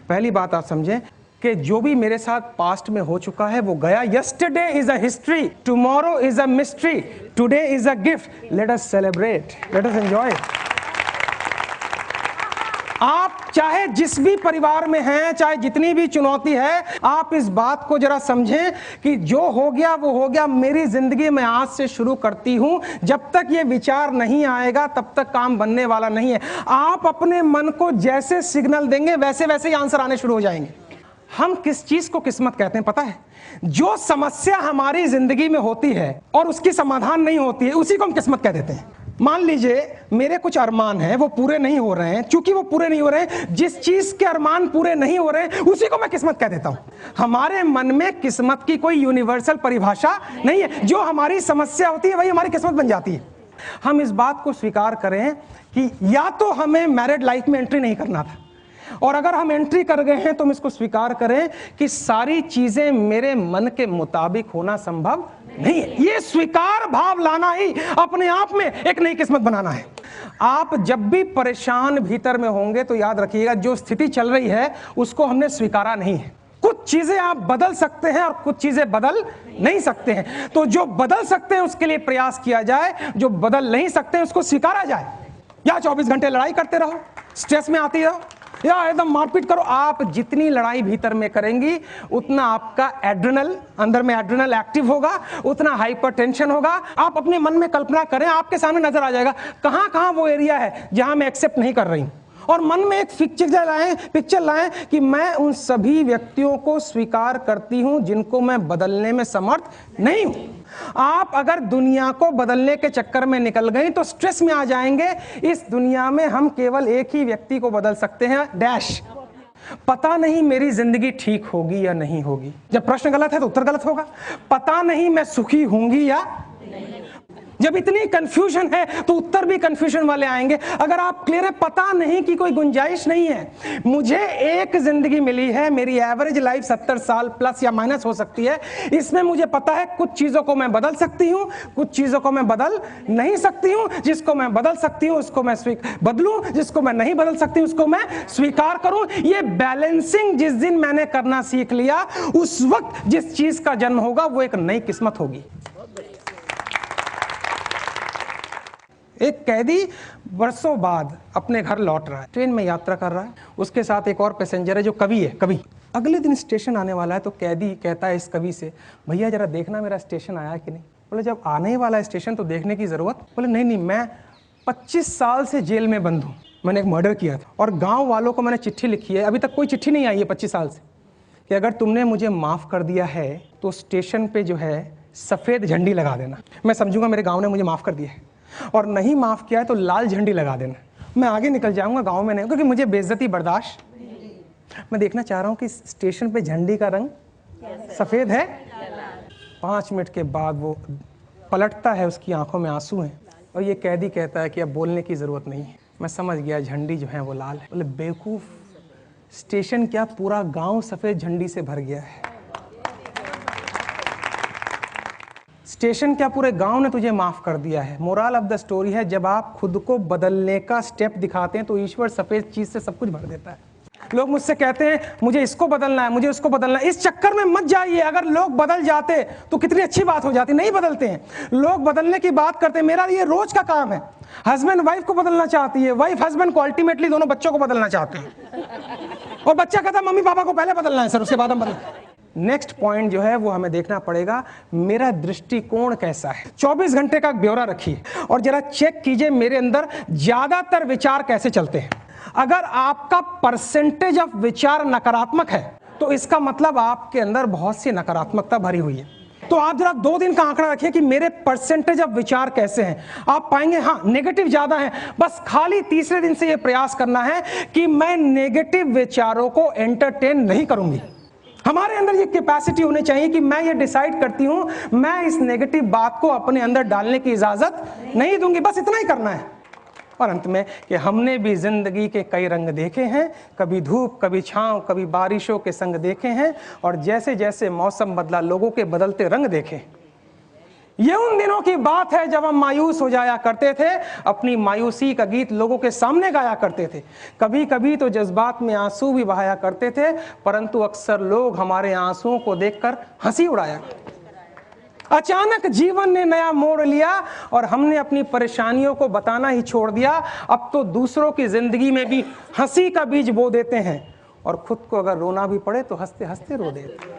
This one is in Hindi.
पहली बात आप समझें कि जो भी मेरे साथ पास्ट में हो चुका है वो गया। Yesterday is a history, tomorrow is a mystery, today is a gift. Let us celebrate, let us enjoy. आप चाहे जिस भी परिवार में हैं, चाहे जितनी भी चुनौती है, आप इस बात को जरा समझें कि जो हो गया वो हो गया। मेरी जिंदगी में आज से शुरू करती हूं। जब तक ये विचार नहीं आएगा तब तक काम बनने वाला नहीं है। आप अपने मन को जैसे सिग्नल देंगे वैसे वैसे ही आंसर आने शुरू हो जाएंगे। हम किस चीज को किस्मत कहते हैं पता है? जो समस्या हमारी जिंदगी में होती है और उसकी समाधान नहीं होती है, उसी को हम किस्मत कह देते हैं। मान लीजिए मेरे कुछ अरमान हैं, वो पूरे नहीं हो रहे हैं। चूंकि वो पूरे नहीं हो रहे हैं, जिस चीज के अरमान पूरे नहीं हो रहे हैं उसी को मैं किस्मत कह देता हूं। हमारे मन में किस्मत की कोई यूनिवर्सल परिभाषा नहीं है। जो हमारी समस्या होती है वही हमारी किस्मत बन जाती है। हम इस बात को स्वीकार करें कि या तो हमें मैरिड लाइफ में एंट्री नहीं करना था, और अगर हम एंट्री कर गए हैं तो हम इसको स्वीकार करें कि सारी चीजें मेरे मन के मुताबिक होना संभव नहीं है। ये स्वीकार भाव लाना ही अपने आप में एक नई किस्मत बनाना है। आप जब भी परेशान भीतर में होंगे तो याद रखिएगा, जो स्थिति चल रही है उसको हमने स्वीकारा नहीं है। कुछ चीजें आप बदल सकते हैं और कुछ चीजें बदल नहीं सकते हैं। तो जो बदल सकते हैं उसके लिए प्रयास किया जाए, जो बदल नहीं सकते हैं उसको स्वीकारा जाए। या 24 घंटे लड़ाई करते रहो, स्ट्रेस में आती रहो, या एकदम मारपीट करो। आप जितनी लड़ाई भीतर में करेंगी उतना आपका एड्रेनल, अंदर में एड्रेनल एक्टिव होगा, उतना हाइपरटेंशन होगा। आप अपने मन में कल्पना करें, आपके सामने नजर आ जाएगा कहां कहां वो एरिया है जहां मैं एक्सेप्ट नहीं कर रही हूं। और मन में एक पिक्चर लाएं कि मैं उन सभी व्यक्तियों को स्वीकार करती हूं जिनको मैं बदलने में समर्थ नहीं हूं। आप अगर दुनिया को बदलने के चक्कर में निकल गई तो स्ट्रेस में आ जाएंगे। इस दुनिया में हम केवल एक ही व्यक्ति को बदल सकते हैं, डैश। पता नहीं मेरी जिंदगी ठीक होगी या नहीं होगी। जब प्रश्न गलत है तो उत्तर गलत होगा। पता नहीं मैं सुखी होंगी या नहीं। जब इतनी कंफ्यूजन है तो उत्तर भी कंफ्यूजन वाले आएंगे। अगर आप क्लियर है, पता नहीं की कोई गुंजाइश नहीं है। मुझे एक जिंदगी मिली है, मेरी एवरेज लाइफ 70 साल प्लस या माइनस हो सकती है। इसमें मुझे पता है कुछ चीजों को मैं बदल सकती हूं, कुछ चीजों को मैं बदल नहीं सकती हूं। जिसको मैं बदल सकती हूं उसको मैं बदलूं, जिसको मैं नहीं बदल सकती उसको मैं स्वीकार करूं। ये बैलेंसिंग जिस दिन मैंने करना सीख लिया, उस वक्त जिस चीज का जन्म होगा वो एक नई किस्मत होगी। एक कैदी वर्षों बाद अपने घर लौट रहा है, ट्रेन में यात्रा कर रहा है। उसके साथ एक और पैसेंजर है जो कवि है। कवि अगले दिन स्टेशन आने वाला है तो कैदी कहता है इस कवि से, भैया जरा देखना मेरा स्टेशन आया कि नहीं। बोले जब आने ही वाला है स्टेशन तो देखने की जरूरत। बोले नहीं नहीं, मैं 25 साल से जेल में बंद हूँ, मैंने एक मर्डर किया था और गाँव वालों को मैंने चिट्ठी लिखी है, अभी तक कोई चिट्ठी नहीं आई है 25 साल से, कि अगर तुमने मुझे माफ़ कर दिया है तो स्टेशन पर जो है सफ़ेद झंडी लगा देना। मैं समझूंगा मेरे गाँव ने मुझे माफ़ कर दिया है, और नहीं माफ किया है तो लाल झंडी लगा देना। मैं आगे निकल जाऊंगा, गांव में नहीं, क्योंकि मुझे बेइज्जती बर्दाश्त। मैं देखना चाह रहा हूं कि स्टेशन पे झंडी का रंग सफेद है। 5 मिनट के बाद वो पलटता है, उसकी आंखों में आंसू हैं, और ये कैदी कहता है कि अब बोलने की जरूरत नहीं है, मैं समझ गया झंडी जो है वो लाल है। बोले बेवकूफ, स्टेशन क्या पूरा गांव सफेद झंडी से भर गया है। स्टेशन क्या पूरे गांव ने तुझे माफ कर दिया है। मोरल ऑफ द स्टोरी है, जब आप खुद को बदलने का स्टेप दिखाते हैं तो ईश्वर सफेद चीज से सब कुछ भर देता है। लोग मुझसे कहते हैं मुझे इसको बदलना है, मुझे उसको बदलना है। इस चक्कर में मत जाइए। अगर लोग बदल जाते तो कितनी अच्छी बात हो जाती। नहीं बदलते हैं लोग, बदलने की बात करते हैं। मेरा ये रोज का काम है। हस्बैंड वाइफ को बदलना चाहती है, वाइफ हस्बैंड को, अल्टीमेटली दोनों बच्चों को बदलना चाहते हैं। और बच्चा कहता है मम्मी पापा को पहले बदलना है सर, उसके बाद हम बदल। नेक्स्ट पॉइंट जो है वो हमें देखना पड़ेगा, मेरा दृष्टिकोण कैसा है। 24 घंटे का ब्यौरा रखिए और जरा चेक कीजिए मेरे अंदर ज्यादातर विचार कैसे चलते हैं। अगर आपका परसेंटेज ऑफ विचार नकारात्मक है तो इसका मतलब आपके अंदर बहुत सी नकारात्मकता भरी हुई है। तो आप जरा 2 दिन का आंकड़ा रखिए कि मेरे परसेंटेज ऑफ विचार कैसे हैं। आप पाएंगे हाँ नेगेटिव ज्यादा है। बस खाली तीसरे दिन से यह प्रयास करना है कि मैं नेगेटिव विचारों को एंटरटेन नहीं करूंगी। हमारे अंदर ये कैपेसिटी होनी चाहिए कि मैं ये डिसाइड करती हूं मैं इस नेगेटिव बात को अपने अंदर डालने की इजाजत नहीं दूंगी। बस इतना ही करना है। और अंत में कि हमने भी जिंदगी के कई रंग देखे हैं, कभी धूप, कभी छांव, कभी बारिशों के संग देखे हैं, और जैसे जैसे मौसम बदला लोगों के बदलते रंग देखे। ये उन दिनों की बात है जब हम मायूस हो जाया करते थे, अपनी मायूसी का गीत लोगों के सामने गाया करते थे। कभी कभी तो जज्बात में आंसू भी बहाया करते थे, परंतु अक्सर लोग हमारे आंसुओं को देखकर हंसी उड़ाया करते थे। अचानक जीवन ने नया मोड़ लिया और हमने अपनी परेशानियों को बताना ही छोड़ दिया। अब तो दूसरों की जिंदगी में भी हंसी का बीज बो देते हैं और खुद को अगर रोना भी पड़े तो हंसते हंसते रो देते हैं।